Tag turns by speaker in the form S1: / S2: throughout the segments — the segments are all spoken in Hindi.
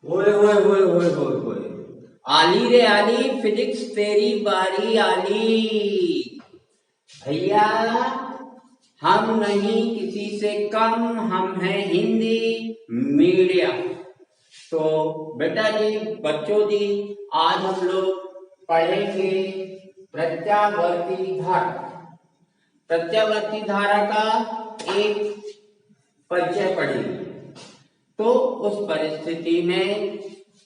S1: ओए ओए ओए ओए ओए ओए, आली रे आली, फिजिक्स तेरी बारी आली। भैया, हम नहीं किसी से कम, हम हैं हिंदी मीडियम। तो बेटा जी, बच्चों जी, आज हम लोग पढ़ेंगे प्रत्यावर्ती धारा। प्रत्यावर्ती धारा का एक परिचय पढ़ेंगे। तो उस परिस्थिति में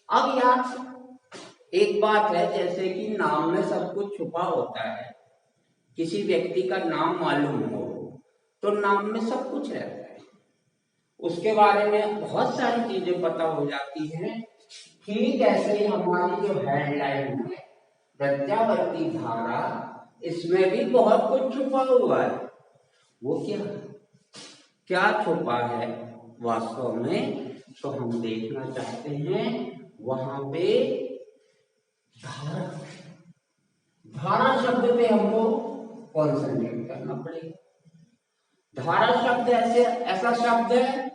S1: अब यार एक बात है, जैसे कि नाम में सब कुछ छुपा होता है। किसी व्यक्ति का नाम मालूम हो तो नाम में सब कुछ रहता है, उसके बारे में बहुत सारी चीजें पता हो जाती हैं। ठीक ऐसे ही हमारी जो हेडलाइन है प्रत्यावर्ती धारा, इसमें भी बहुत कुछ छुपा हुआ है। वो क्या क्या छुपा है वास्तव में, तो हम देखना चाहते हैं। वहां पे धारा धारा शब्द पे हमको कॉन्सेंट्रेट करना पड़ेगा। धारा शब्द ऐसा शब्द है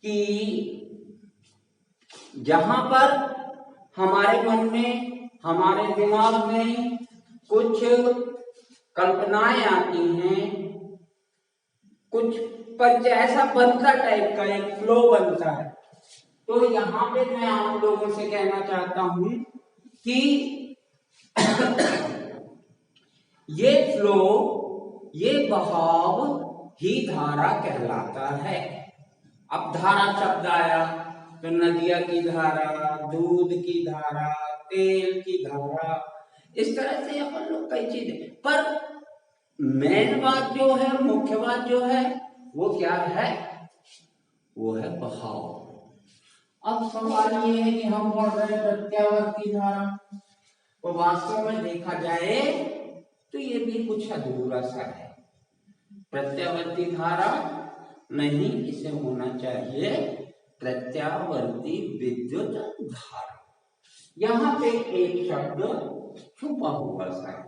S1: कि जहां पर हमारे मन में, हमारे दिमाग में कुछ कल्पनाएं आती हैं, कुछ पर ऐसा बनता टाइप का एक फ्लो बनता है। तो यहाँ पे मैं आप लोगों से कहना चाहता हूं कि ये फ्लो, ये बहाव ही धारा कहलाता है। अब धारा शब्द आया तो नदिया की धारा, दूध की धारा, तेल की धारा, इस तरह से अपन लोग कई चीजें, पर मेन बात जो है, मुख्य बात जो है, वो क्या है? वो है बहाव। अब सवाल ये है कि हम पढ़ रहे हैं प्रत्यावर्ती धारा, तो वास्तव में देखा जाए तो ये भी कुछ अधूरा सा है। प्रत्यावर्ती धारा नहीं, इसे होना चाहिए प्रत्यावर्ती विद्युत धारा। यहाँ पे एक शब्द छुपा हुआ सा है।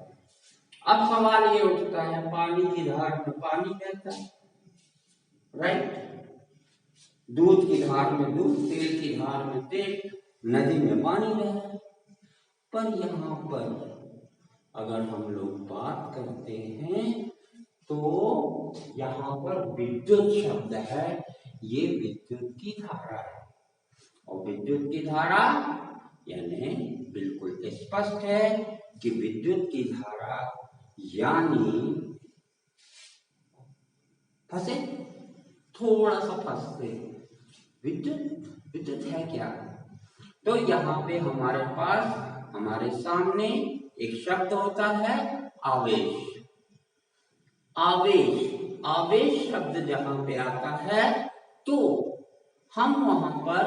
S1: अब सवाल ये उठता है, पानी की धार में पानी बहता है, राइट? दूध की धार में दूध, तेल की धार में तेल, नदी में पानी बह रहा है। पर यहाँ पर अगर हम लोग बात करते हैं तो यहाँ पर विद्युत शब्द है, ये विद्युत की धारा है। और विद्युत की धारा यानी बिल्कुल स्पष्ट है कि विद्युत की धारा यानी, फंसे थोड़ा सा फंसते, विद्युत विद्युत है क्या? तो यहाँ पे हमारे पास, हमारे सामने एक शब्द होता है आवेश। आवेश आवेश शब्द जहां पे आता है तो हम वहां पर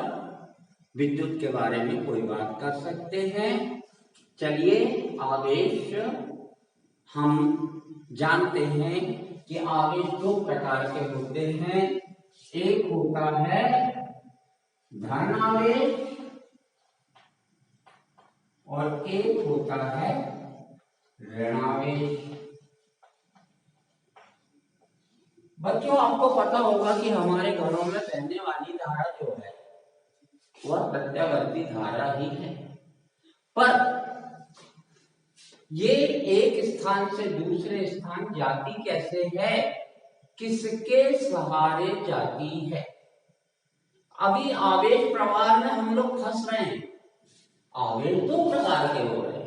S1: विद्युत के बारे में कोई बात कर सकते हैं। चलिए, आवेश हम जानते हैं कि आवेश दो प्रकार के होते हैं। एक होता है धन आवेश और एक होता है ऋण आवेश। बच्चों, आपको पता होगा कि हमारे घरों में बहने वाली धारा जो है वह प्रत्यावर्ती धारा ही है। पर ये एक स्थान से दूसरे स्थान जाती कैसे है, किसके सहारे जाती है? अभी आवेश प्रवाह में हम लोग फंस रहे हैं। आवेश दो प्रकार के हो रहे हैं,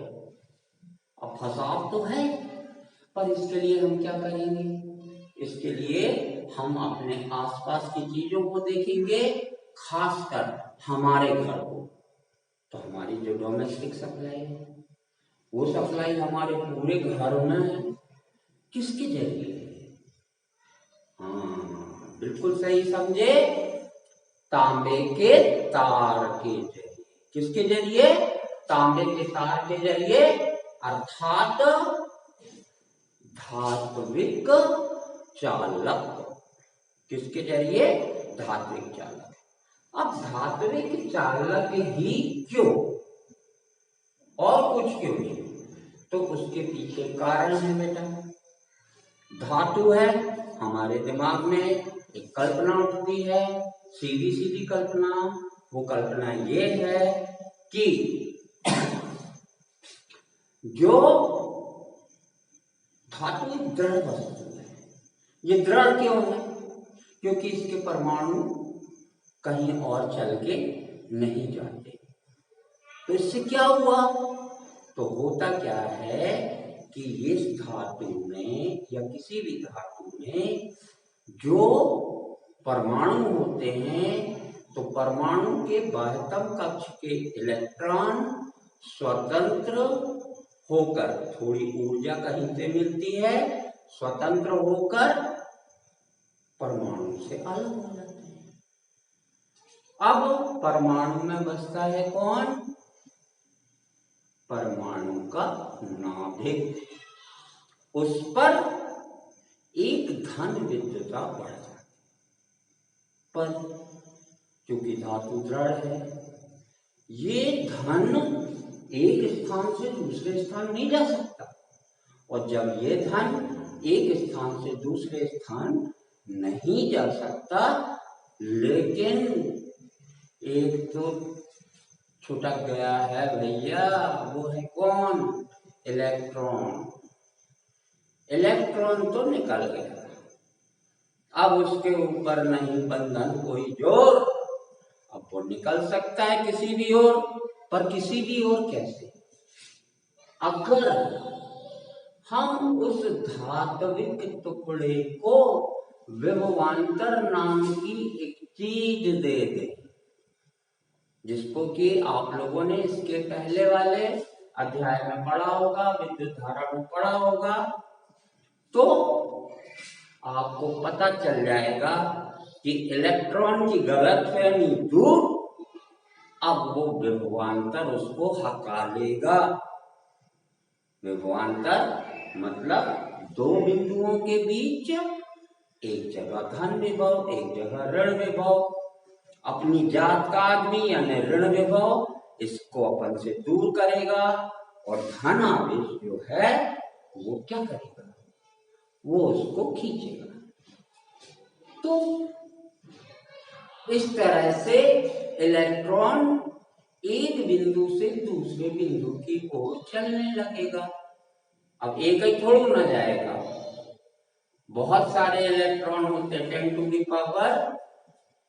S1: अब फंसाव तो है, पर इसके लिए हम क्या करेंगे? इसके लिए हम अपने आसपास की चीजों को देखेंगे, खासकर हमारे घर को। तो हमारी जो डोमेस्टिक सप्लाई है, वो सप्लाई हमारे पूरे घर में है, किसके जरिए? हाँ, बिल्कुल सही समझे, तांबे के तार के जरिए। किसके जरिए? तांबे के तार के जरिए, अर्थात धात्विक चालक। किसके जरिए? धात्विक चालक। अब धात्विक चालक ही क्यों, और कुछ क्यों नहीं, तो उसके पीछे कारण है बेटा। धातु है, हमारे दिमाग में एक कल्पना उठती है, सीधी सीधी कल्पना वो कल्पना ये है कि जो धातु एक दृढ़ वस्तु है। ये दृढ़ क्यों है? क्योंकि इसके परमाणु कहीं और चल के नहीं जाते। तो इससे क्या हुआ? तो होता क्या है कि इस धातु में या किसी भी धातु में जो परमाणु होते हैं, तो परमाणु के बाह्यतम कक्ष के इलेक्ट्रॉन स्वतंत्र होकर, थोड़ी ऊर्जा कहीं से मिलती है, स्वतंत्र होकर परमाणु से अलग हो जाते हैं। अब परमाणु में बसता है कौन? परमाणु का नाभिक। उस पर एक धन विद्युता बढ़ जाती, पर क्योंकि धातु दृढ़ है, ये धन एक स्थान से दूसरे स्थान नहीं जा सकता। और जब ये धन एक स्थान से दूसरे स्थान नहीं जा सकता, लेकिन एक तो छुटक गया है भैया, वो है कौन? इलेक्ट्रॉन। इलेक्ट्रॉन तो निकल गया, अब उसके ऊपर नहीं बंधन कोई जोर, अब वो निकल सकता है किसी भी ओर, पर किसी भी ओर कैसे? अगर हम उस धात्विक टुकड़े को विभवांतर नाम की एक चीज दे दें, जिसको कि आप लोगों ने इसके पहले वाले अध्याय में पढ़ा होगा, विद्युत धारा में पढ़ा होगा, तो आपको पता चल जाएगा कि इलेक्ट्रॉन की गलतफहमी दूर, अब वो विभवांतर उसको हटा लेगा। विभवांतर मतलब दो बिंदुओं के बीच एक जगह धन विभव, एक जगह ऋण विभव। अपनी जात का आदमी यानी ऋण विभव, इसको अपन से दूर करेगा, और धन आवेश जो है वो क्या करेगा? वो उसको खींचेगा। तो इस तरह से इलेक्ट्रॉन एक बिंदु से दूसरे बिंदु की ओर चलने लगेगा। अब एक ही थोड़ा ना जाएगा, बहुत सारे इलेक्ट्रॉन होते हैं, 10 टू द पावर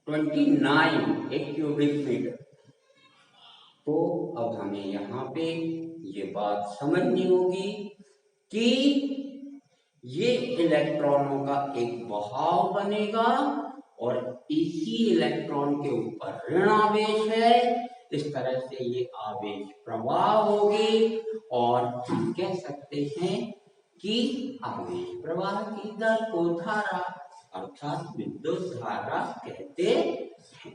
S1: 29 एक क्यूबिक मीटर। तो अब हमें यहाँ पे ये बात समझनी होगी कि ये इलेक्ट्रॉनों का एक बहाव बनेगा, और इसी इलेक्ट्रॉन के ऊपर ऋण आवेश है। इस तरह से ये आवेश प्रवाह होगी, और हम कह सकते हैं कि आवेश प्रवाह की दर को धारा अर्थात विद्युत धारा कहते हैं।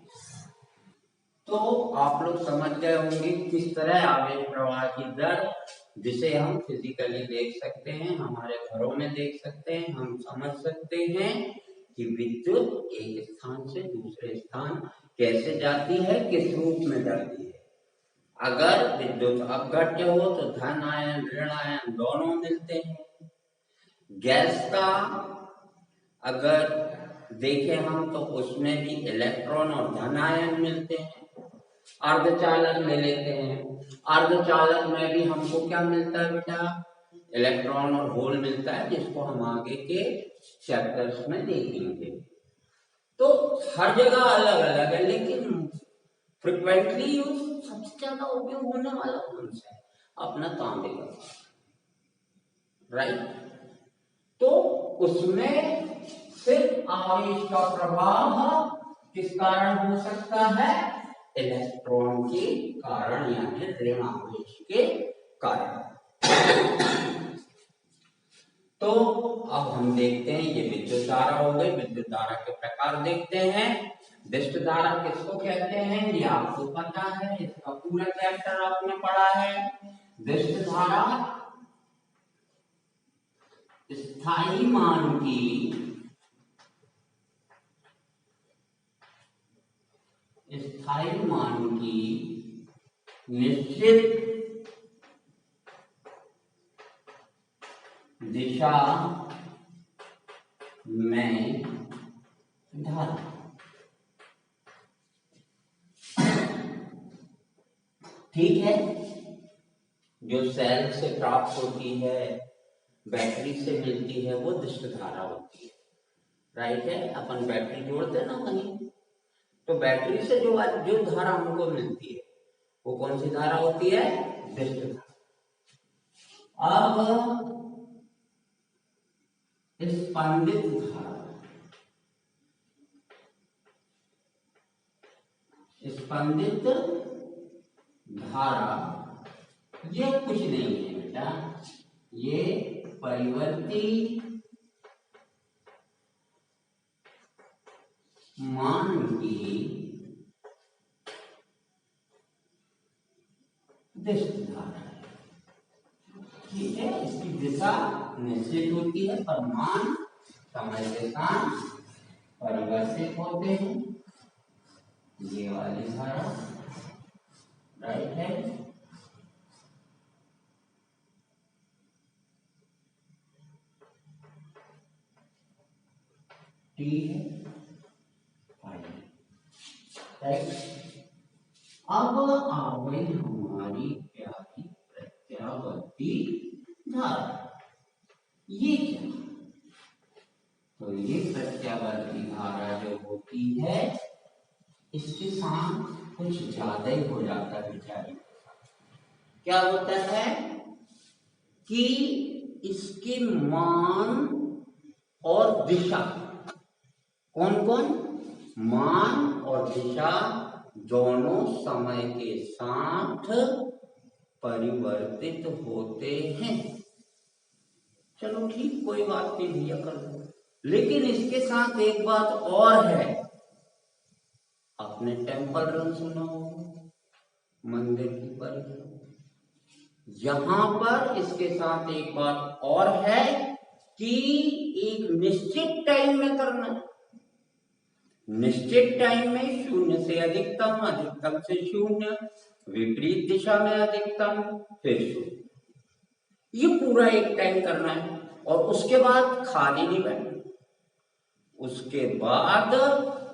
S1: तो आप लोग समझ गए होंगे किस तरह आवेश प्रवाह की दर, जिसे हम फिजिकली देख सकते हैं, हमारे घरों में देख सकते हैं, हम समझ सकते हैं कि विद्युत एक स्थान से दूसरे स्थान कैसे जाती है, किस रूप में जाती है। अगर विद्युत अपघट्य हो तो धन आयन ऋण आयन दोनों मिलते हैं। गैस का अगर देखें हम तो उसमें भी इलेक्ट्रॉन और धन आयन मिलते हैं। अर्धचालक ले लेते हैं, अर्धचालक में भी हमको क्या मिलता है बेटा? इलेक्ट्रॉन और होल मिलता है, जिसको हम आगे के चैप्टर्स में देखेंगे। तो हर जगह अलग अलग है, लेकिन फ्रिक्वेंटली यूज सबसे ज्यादा उपयोग होने वाला कौन सा है? अपना तांबे का, राइट। तो उसमें सिर्फ आवेश का प्रवाह किस कारण हो सकता है? इलेक्ट्रॉन के कारण, यानी ऋण आवेश के कारण। तो अब हम देखते हैं, ये विद्युत धारा हो गई। विद्युत धारा के प्रकार देखते हैं। विद्युत धारा किसको कहते हैं ये आपको पता है, इसका पूरा चैप्टर आपने पढ़ा है। विद्युत धारा स्थायी मान की निश्चित दिशा में धारा। ठीक है, जो सेल से प्राप्त होती है, बैटरी से मिलती है, वो दिष्ट धारा होती है। राइट है, अपन बैटरी जोड़ते हैं ना कहीं, तो बैटरी से जो जो धारा हमको मिलती है वो कौन सी धारा होती है? दिष्ट धारा। अब स्पंदित धारा, स्पंदित धारा ये कुछ नहीं है बेटा, ये परिवर्ती मान की दिष्ट धारा है। ठीक है, इसकी दिशा निश्चित होती है पर मान समय के साथ परिवर्तित होते हैं। ये वाली धारा राइट है। टी है, राइट। अब आ गई हमारी प्यारी प्रत्यावर्ती धारा। ये क्या? तो ये प्रत्यावर्ती धारा जो होती है इसके साथ कुछ ज्यादा ही हो जाता है बेचारी। क्या होता है कि इसके मान और दिशा, कौन कौन? मान और दिशा दोनों समय के साथ परिवर्तित होते हैं। चलो ठीक, कोई बात नहीं भैया, कर दो। लेकिन इसके साथ एक बात और है, आपने टेम्पल रन सुना होगा, मंदिर की परिक्रमा। यहां पर इसके साथ एक बात और है कि एक निश्चित टाइम में करना है। निश्चित टाइम में शून्य से अधिकतम, अधिकतम से शून्य, विपरीत दिशा में अधिकतम, फिर शून्य, ये पूरा एक टाइम करना है। और उसके बाद खाली नहीं बैठना, उसके बाद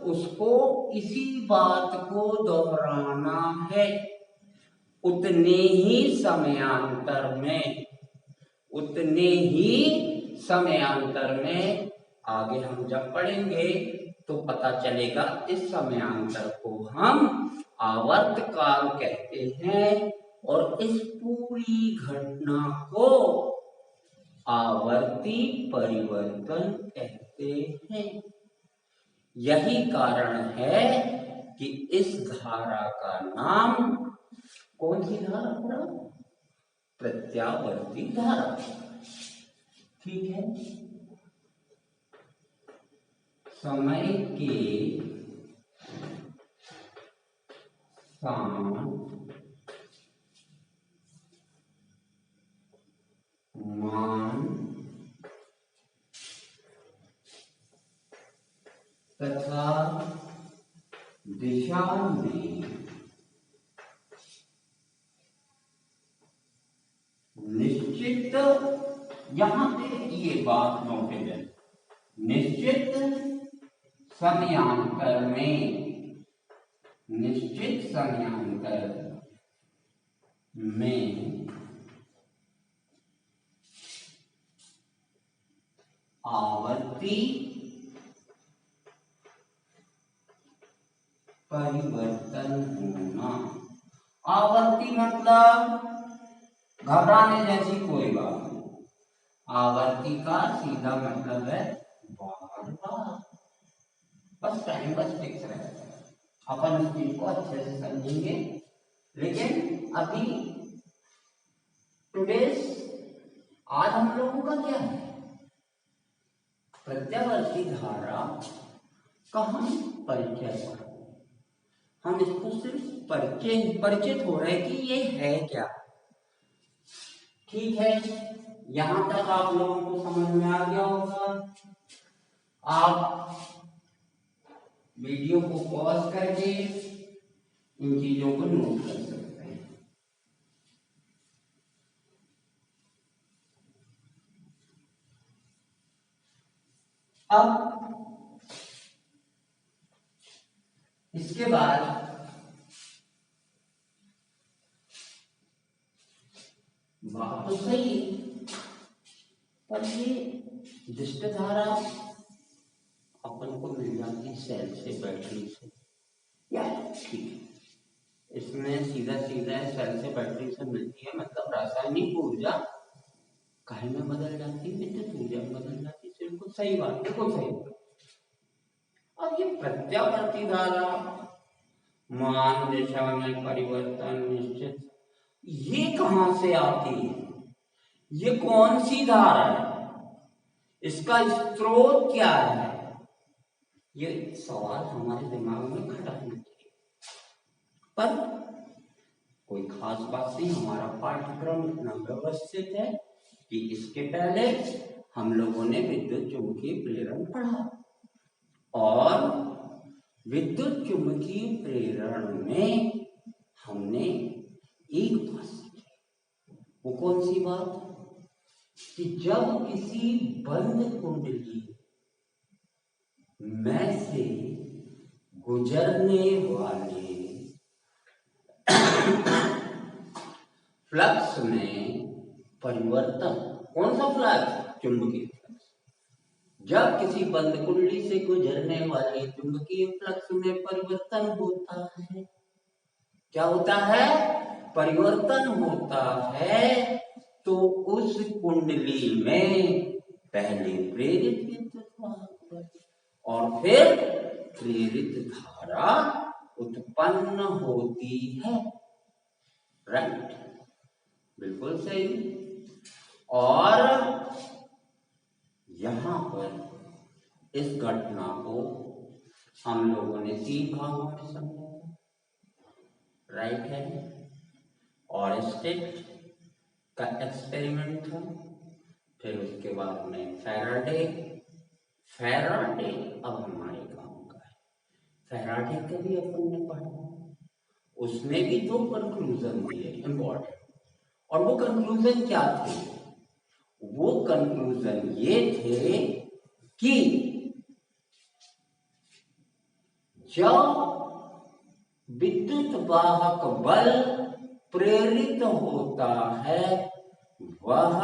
S1: उसको इसी बात को दोहराना है उतने ही समयांतर में, उतने ही समयांतर में। आगे हम जब पढ़ेंगे तो पता चलेगा, इस समयांतर को हम आवर्त काल कहते हैं और इस पूरी घटना को आवर्ती परिवर्तन कहते हैं। यही कारण है कि इस धारा का नाम कौन सी धारा पड़ा? प्रत्यावर्ती धारा। ठीक है, समय के साथ मान तथा दिशा में निश्चित, यहां पे ये बात नोटेबल, निश्चित समयांतर में, निश्चित समयांतर में आवर्ती परिवर्तन होना। आवर्ती मतलब घबराने जैसी कोई बात नहीं, आवर्ती का सीधा मतलब है बार बार, बस टाइम बस फिक्स रहता है। अपन इस चीज को अच्छे से समझेंगे। लेकिन अभी टुडेस, आज हम लोगों का क्या है? प्रत्यावर्ती धारा का हम परिचय करें। हम इसको सिर्फ परिचित हो रहे कि ये है क्या। ठीक है, यहां तक आप लोगों को समझ में आ गया होगा। आप वीडियो को पॉज करके इन चीजों को नोट कर सकते हैं। अब इसके बाद बात तो सही है, पर ये दुष्ट धारा अपन को मिल जाती सेल से, बैटरी से, या ठीक है, इसमें सीधा सीधा सेल से बैटरी से मिलती है, मतलब रासायनिक ऊर्जा काहे में बदल जाती है, विद्युत ऊर्जा में बदल जाती है। बिल्कुल सही बात, बिल्कुल सही बात। और ये प्रत्यावर्ती धारा, मान दिशा में परिवर्तन निश्चित, ये कहां से आती है, ये कौन सी धारा है, इसका स्रोत क्या है, ये सवाल हमारे दिमाग में खटकना चाहिए। पर कोई खास बात नहीं, हमारा पाठ्यक्रम इतना व्यवस्थित है कि इसके पहले हम लोगों ने विद्युत चुम्बकीय प्रेरण पढ़ा, और विद्युत चुम्बकीय प्रेरण में हमने एक बात सीखी। वो कौन सी बात, कि जब किसी बंद कुंडली में से गुजरने वाले फ्लक्स में परिवर्तन, कौन सा फ्लक्स, चुंबकीय फ्लक्स, जब किसी बंद कुंडली से गुजरने वाले चुंबकीय फ्लक्स में परिवर्तन होता है, क्या होता है, परिवर्तन होता है, तो उस कुंडली में पहले प्रेरित विद्युत वाहक और फिर प्रेरित धारा उत्पन्न होती है। राइट, बिल्कुल सही। और यहां पर इस घटना को हम लोगों ने 3 भागों में समझा, राइट है, और स्टेट का एक्सपेरिमेंट था, फिर उसके बाद में फैराडे अब हमारे काम का है। फैराडे का भी अपन ने पढ़ा, उसने भी 2 कंक्लूजन दिए इंपॉर्टेंट, और वो कंक्लूजन क्या थे, वो कंक्लूजन ये थे कि जब विद्युत वाहक बल प्रेरित होता है, वह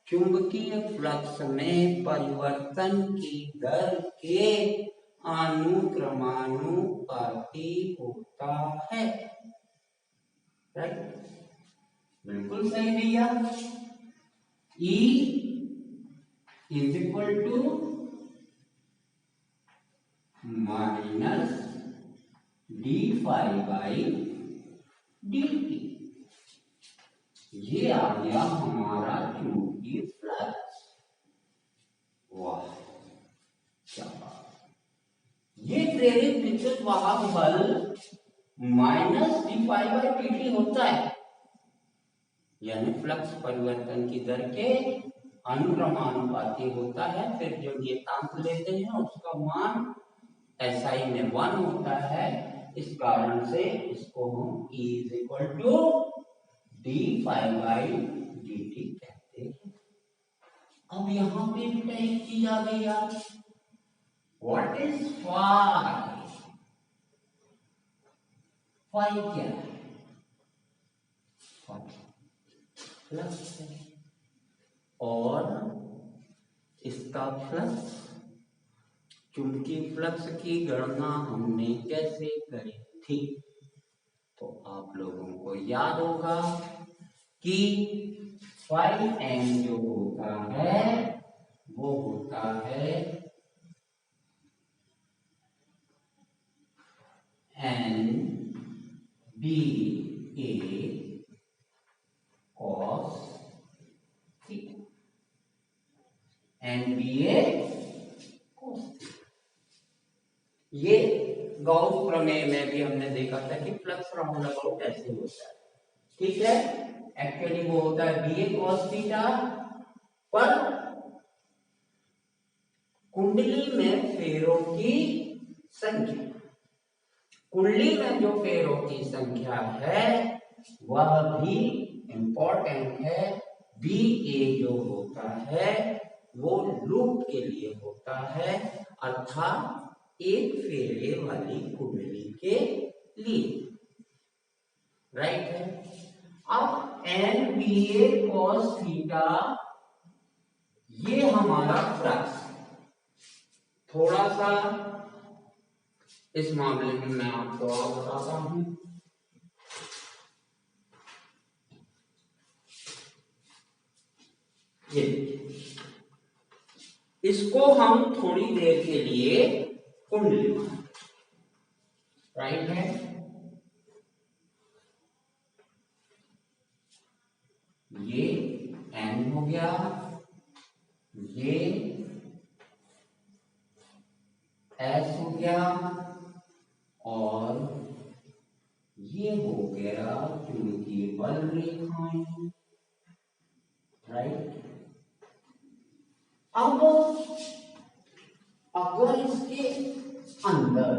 S1: चुंबकीय फ्लक्स में परिवर्तन की दर के अनुक्रमानुपाती होता है। राइट, बिल्कुल सही भैया। E is equal to minus D phi by D T, ये आ गया हमारा चुंबकीय फ्लक्स। वाह क्या बात, ये प्रेरित विद्युत वाहक बल minus D phi by D T होता है, यानी फ्लक्स परिवर्तन की दर के अनुक्रमानुपाती होता है। फिर जो नियतांक लेते हैं उसका मान SI में 1 होता है, इस कारण से इसको हम E is equal to D phi by D T कहते हैं। अब यहां पे बेटा एक चीज आ गई यार, व्हाट इज फाई, फाई क्या है, फ्लक्स है, और इसका फ्लक्स, चुंबकीय फ्लक्स की गणना हमने कैसे करी थी, तो आप लोगों को याद होगा कि फाई एम जो होता है वो होता है N B A cos theta, N B A cos theta. ये गॉस प्रमेय में भी हमने देखा था कि फ्लक्स राउंड अबाउट ऐसे होता है, ठीक है। एक्चुअली वो होता है बी ए कॉस थीटा, पर कुंडली में फेरों की संख्या, कुंडली में जो फेरों की संख्या है वह भी इंपॉर्टेंट है। बी ए जो होता है वो लूप के लिए होता है, अर्थात एक फेरे वाली कुंडली के लिए, राइट है। अब N B A cos theta ये हमारा फ्लक्स। थोड़ा सा इस मामले में मैं आपको और बताता हूं। ये इसको हम थोड़ी देर के लिए कुंडली राइट है। ये एन हो गया, ये एस हो गया और ये हो गया चुंबकीय बल रेखाएं, राइट। अब अगर इसके अंदर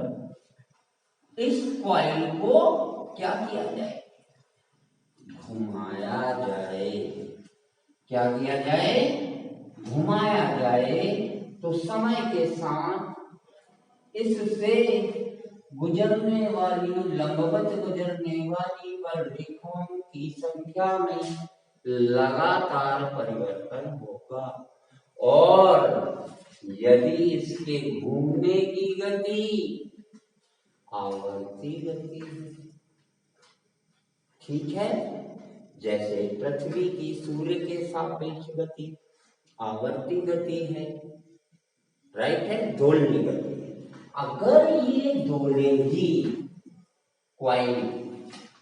S1: इस कॉइल को क्या किया जाए, घुमाया जाए। क्या किया जाए, घुमाया जाए, तो समय के साथ इससे गुजरने वाली लंबवत गुजरने वाली बल रेखाओं की संख्या में लगातार परिवर्तन होगा और यदि इसके घूमने की गति आवर्ती गति, ठीक है, जैसे पृथ्वी की सूर्य के सापेक्ष गति आवर्ती गति है, राइट है, दोलनी गति है। अगर ये दोलेगी कॉइल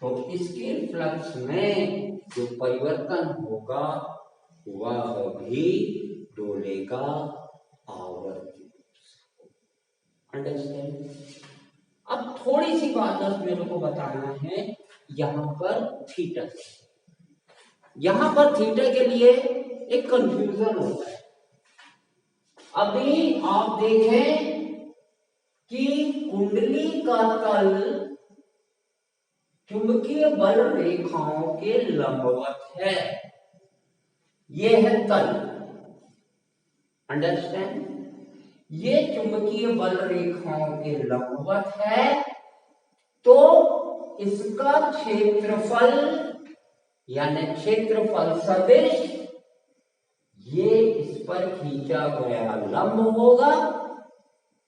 S1: तो इसके फ्लक्स में जो परिवर्तन होगा वह भी डोलेगा आवर्ती। अंडरस्टैंड। अब थोड़ी सी बात बस मेरे को बताना है यहां पर थीटा। यहां पर थीटा के लिए एक कंफ्यूजन होता है। अभी आप देखें कि कुंडली का तल चुंबकीय बल रेखाओं के लंबवत है। यह है तल, अंडरस्टैंड। ये चुंबकीय बल रेखाओं के लंबवत है तो इसका क्षेत्रफल यानी क्षेत्रफल सदिश ये इस पर खींचा गया लंब होगा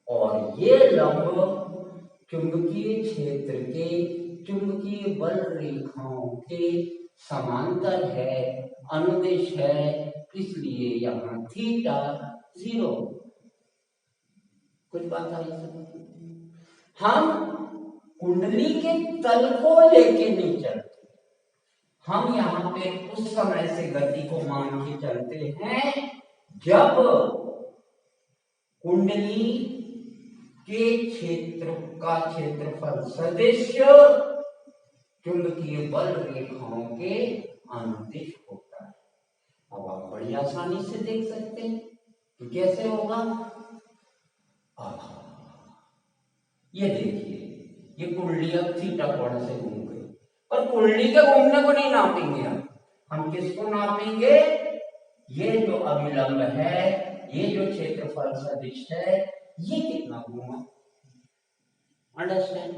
S1: और ये लंब चुंबकीय क्षेत्र के चुंबकीय बल रेखाओं के समांतर है, अनुदिश है, इसलिए यहां थीटा 0। कुछ बात आई समझ? हम कुंडली के तल को लेके नहीं चलते, हम यहां पे उस समय से गति को मान के चलते हैं जब कुंडली के क्षेत्र का क्षेत्रफल सदिश चुंबकीय बल रेखाओं के अनुदिश होता है। अब आप बड़ी आसानी से देख सकते हैं कि कैसे होगा। ये देखिए, ये कुंडली अब थीटा कोण से घूम गई, पर कुंडली के घूमने को नहीं नापेंगे हम किसको नापेंगे, ये जो अभिलंब है, ये जो क्षेत्रफल सदिश है, ये कितना घूमा। अंडरस्टैंड।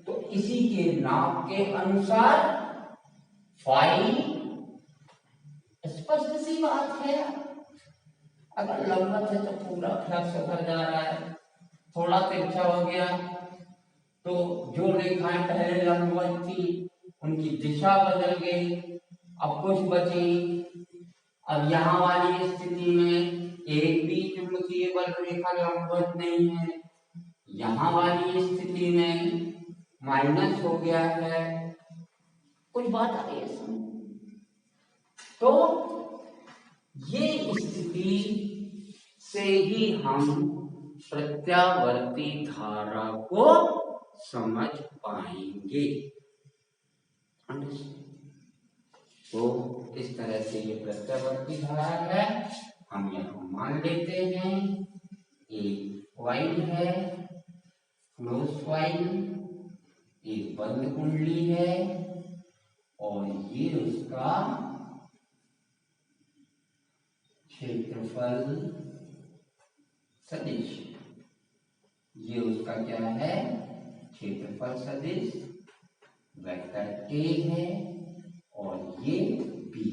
S1: तो इसी के नाप के अनुसार फाई, स्पष्ट सी बात है। अगर लंबवत है तो पूरा फ्लक्स भर जा रहा है, थोड़ा तिरछा हो गया तो जो रेखाएं पहले लंबवत थी उनकी दिशा बदल गई, अब कुछ बची। अब यहाँ वाली स्थिति में एक भी चुंबकीय बल रेखा लंबवत नहीं है, यहाँ वाली स्थिति में माइनस हो गया है। कुछ बात आ रही है समझ? तो ये स्थिति से ही हम प्रत्यावर्ती धारा को समझ पाएंगे। तो इस तरह से ये प्रत्यावर्ती धारा है, हम यहां मान लेते हैं एक कॉइल है, क्लोज कॉइल, एक बंद कुंडली है और ये उसका क्षेत्रफल सदिश, ये उसका क्या है, क्षेत्रफल सदिश वेक्टर ए है और ये बी।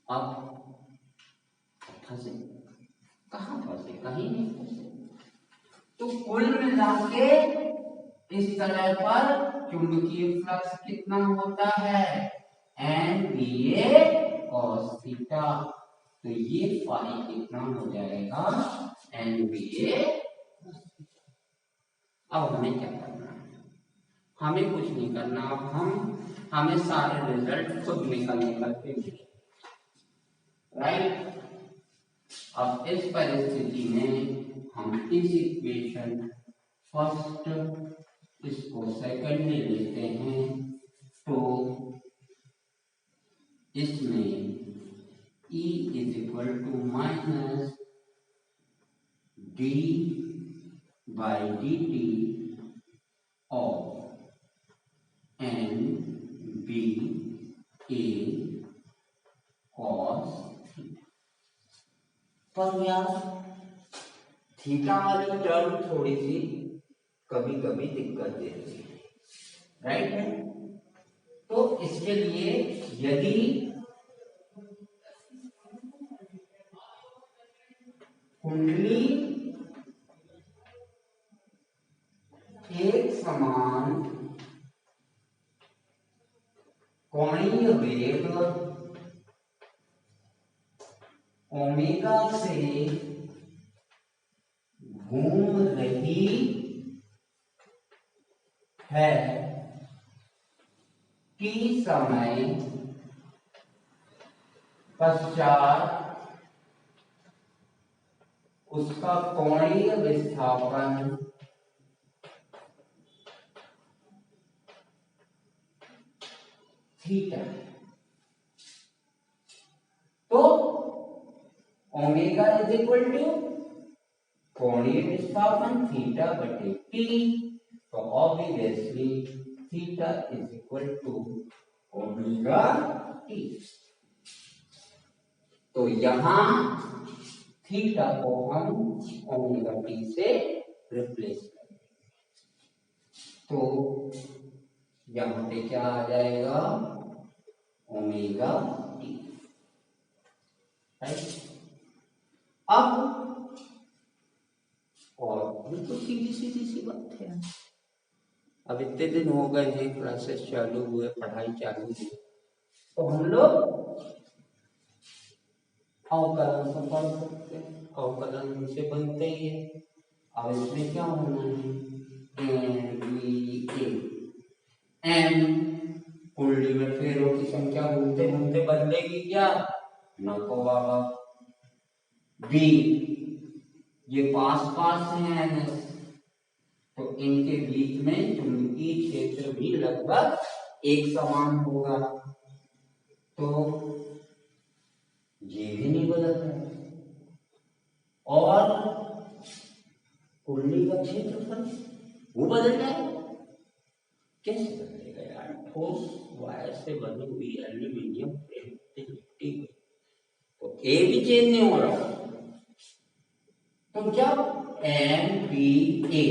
S1: अब फंसे कहाँ? फंसे कहीं नहीं फंसे। तो कुल मिला के इस तरह पर चुंबकीय फ्लक्स कितना होता है? NBA cos theta. तो ये फाई कितना हो जाएगा? NBA। अब हमें क्या करना है? हमें कुछ नहीं करना। अब हमें सारे रिजल्ट खुद निकल के मिले, राइट। अब इस परिस्थिति में हम इस इक्वेशन फर्स्ट इसको सेकंड में लेते हैं। तो इसमें E is equal to minus D by D T of N B A cos. पर यार थीटा वाली टर्म थोड़ी सी कभी कभी दिक्कत देती है, राइट है। तो इसके लिए यदि कुंडली एक समान कोणीय वेग ओमेगा से घूम रही है कि समय पश्चात उसका कोणीय विस्थापन थीटा। तो ओमेगा इज इक्वल टू कोणीय विस्थापन थीटा बटे टी। तो obviously theta is equal to omega T. तो यहां थीटा को हम ओमेगा टी से रिप्लेस करेंगे। तो यहां पे क्या आ जाएगा? Omega T, right. अब और ये तो सीधी सीधी सी बात है। अब इतने दिन हो गए हैं, क्लासेस चालू हुए, पढ़ाई चालू हुई, तो हम लोग अवकलन से पढ़ सकते हैं। अवकलन से बनते ही है। अब इसमें क्या होना है? एम कुंडली में फेरों की संख्या घूमते घूमते बदलेगी क्या? नको बाबा। बी ये पास पास हैं NS, तो इनके बीच में चुंबकीय क्षेत्र भी लगभग एक समान होगा। तो ये भी नहीं बदल रहा है। और कुंडली का क्षेत्रफल वो बदल जाएगा। कैसे बदलेगा यार? ठोस वायर से बनी हुई एल्यूमिनियम फ्रेम तो ए भी चेंज नहीं हो रहा। तो जब NBA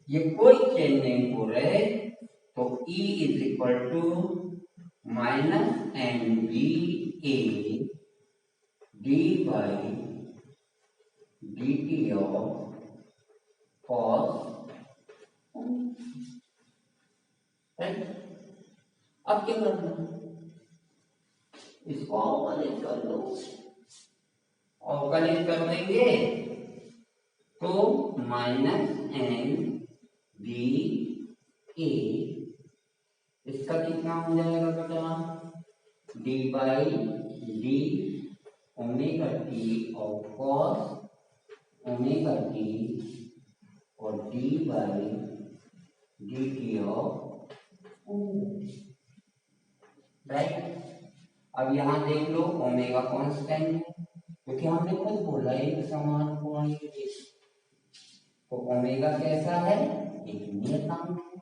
S1: ये कोई चेंज नहीं हो रहे, तो E is equal to minus NBA D by D T of cos. अब क्या करना? इसको अवकलित कर लो। अवकलित कर देंगे तो माइनस एन बी ए, इसका कितना हो जाएगा बेटा? D by d omega t of cos omega t और d by D T of, right. अब यहां देख लो ओमेगा कांस्टेंट है, क्योंकि हमने खुद बोला एक समान कोणीय वेग। तो ओमेगा कैसा है? एक नियतांक है।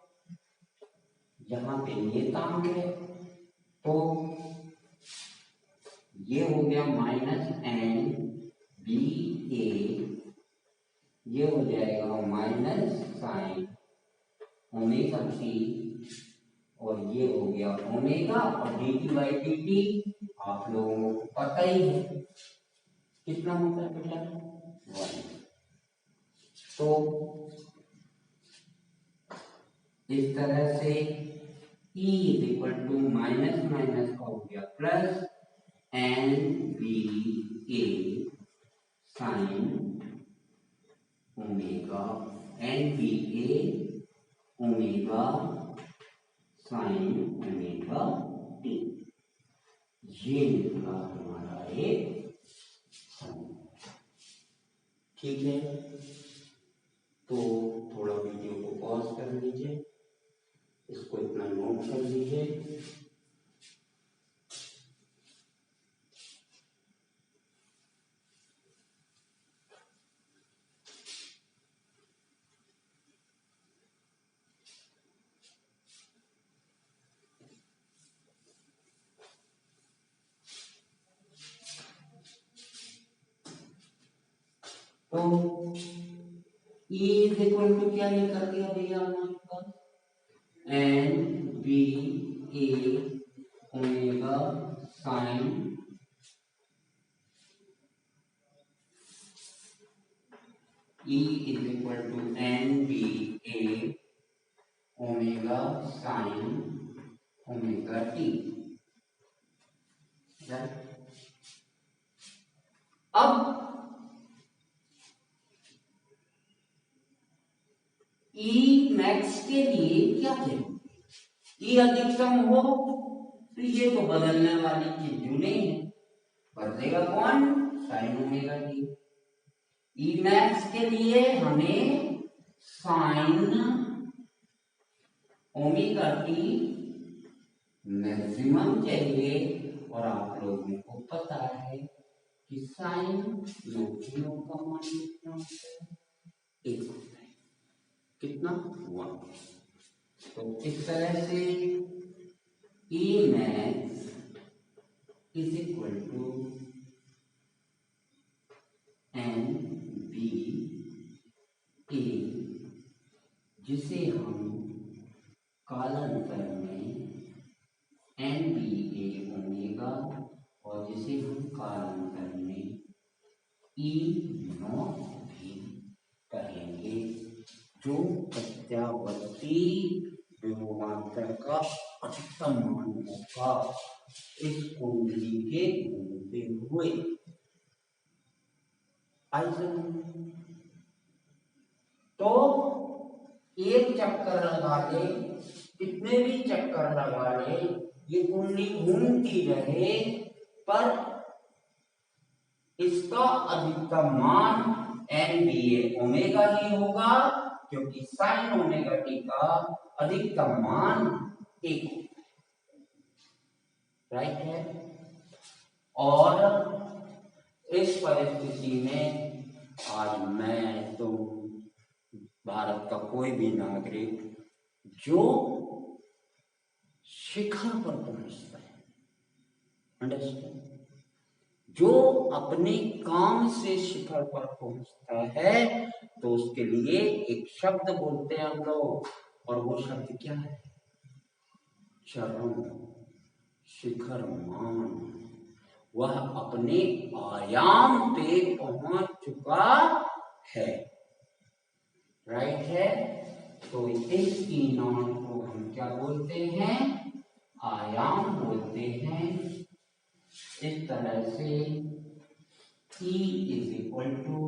S1: यहाँ पे नियतांक है, तो ये हो गया माइनस एन बी ए, ये हो जाएगा माइनस साइन ओमेगा टी और ये हो गया ओमेगा, और dt बाई dt आप लोगों को पता ही है कितना होता है बेटा, 1। तो इस तरह से E is equal to minus minus का हो गया plus N B A sine omega, N B A omega sine omega T, ये निकला हमारा एक समीकरण। ठीक है, तो थोड़ा वीडियो को पॉज कर लीजिए, इसको इतना नोट कर लीजिए। तो E इज इक्वल टू क्या निकल गया भैया हमारे पास, n B A omega sine E is equal to n B A omega sine omega t. अब E मैक्स के लिए क्या करेंगे, E अधिकतम हो तो ये तो बदलने वाली चीज जो नहीं है, बदलेगा कौन, sign omega T. E max के लिए हमें साइन ओमेगा टी मैक्सिमम चाहिए, और आप लोगों को पता है कि साइन मैक्सिमम का मान कितना होता है, 1 होता है, कितना, 1। तो इस तरह से E max is equal to n B a, जिसे हम कालांतर में एन बी ए ओमेगा, और जिसे हम कालांतर में ई नॉट भी कहेंगे, जो प्रत्यावर्ती विभवांतर का अधिकतम मान होगा इस कुंडली के घूमते हुए। तो एक चक्कर लगा ले, कितने भी चक्कर लगा ले, ये कुंडली घूमती रहे, पर इसका अधिकतम मान एन बी ए ओमेगा ही होगा, क्योंकि साइन ओमेगा टी का अधिकतम मान 1 होता है, राइट है। और इस परिस्थिति में आज मैं तो भारत का कोई भी नागरिक जो शिखर पर पहुंचता है, अंडरस्टैंड, जो अपने काम से शिखर पर पहुंचता है, तो उसके लिए एक शब्द बोलते हैं हम लोग, और वो शब्द क्या है, चरम शिखर मान। वह अपने आयाम पे पहुंच चुका है, राइट है। तो इस ई नॉट को हम क्या बोलते हैं, आयाम बोलते हैं। इस तरह से E is equal to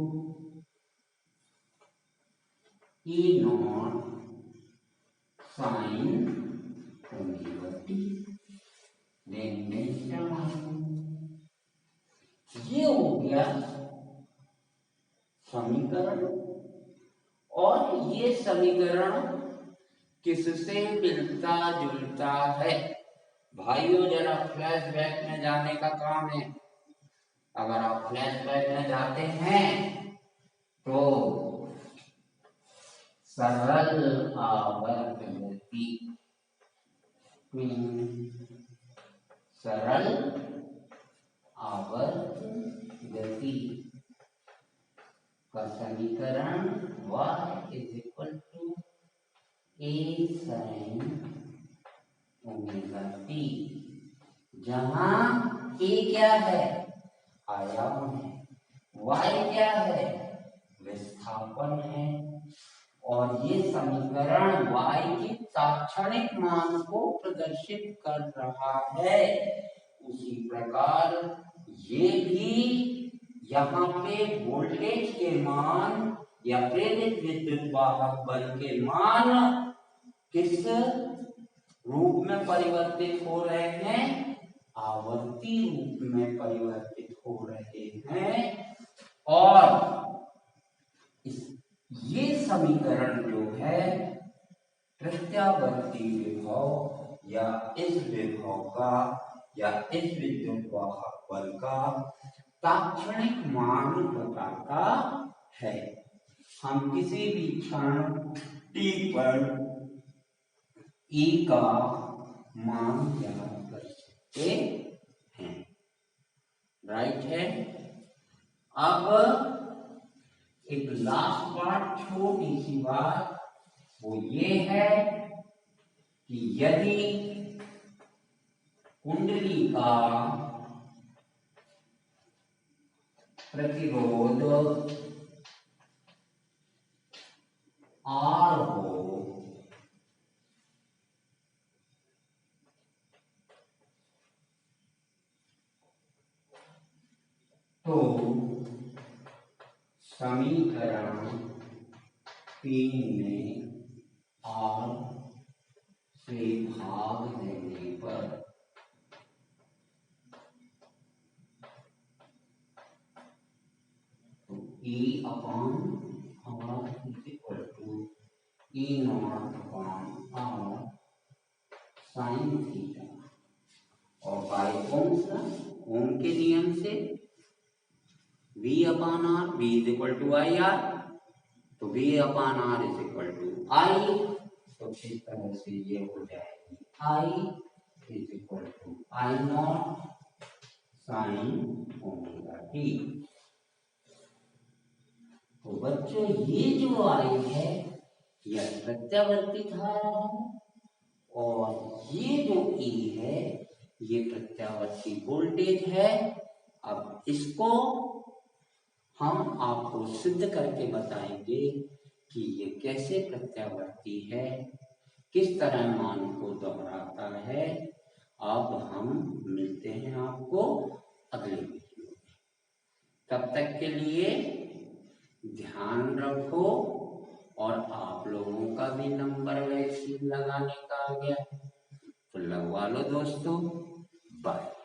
S1: E naught sine omega T, ये हो गया समीकरण। और ये समीकरण किससे मिलता जुलता है भाइयों, जरा फ्लैशबैक में जाने का काम है। अगर आप फ्लैशबैक में जाते हैं तो सरल आवर्त गति, सरल आवर्त गति का समीकरण y is equal to A sine omega T, जहां ए क्या है, आयाम है, y क्या है, विस्थापन है, और ये समीकरण y के तात्क्षणिक मान को प्रदर्शित कर रहा है। उसी प्रकार ये भी यहाँ पे वोल्टेज के मान या प्रेरित विद्युत वाहक बल के मान किस रूप में परिवर्तित हो रहे हैं, आवर्ती रूप में परिवर्तित हो रहे हैं। और ये समीकरण जो है प्रत्यावर्ती विभव या इस विभव का या इस विद्युत वाहक बल का तात्क्षणिक मान बताता है। हम किसी भी क्षण t पर E का मान ज्ञात कर सकते हैं, राइट है। अब एक लास्ट बात, छोटी सी बात, वो ये है कि यदि कुंडली का प्रतिरोध R हो तो समीकरण 3 में R से भाग देने पर तो E upon R equal to E naught upon R sine theta, और बाय ओम के नियम से V upon R, V is equal to I R, तो V upon R is equal to I, तो इस तरह से ये हो जाएगी I is equal to I naught sine omega T. तो बच्चों ये जो आई है यह प्रत्यावर्ती धारा है, और ये जो E है ये प्रत्यावर्ती वोल्टेज है। अब इसको हम आपको सिद्ध करके बताएंगे कि ये कैसे प्रत्यावर्ती है, किस तरह मान को दोहराता है। अब हम मिलते हैं आपको अगले वीडियो में, तब तक के लिए ध्यान रखो। और आप लोगों का भी नंबर वैक्सीन लगाने का आ गया तो लगवा लो दोस्तों। बाय।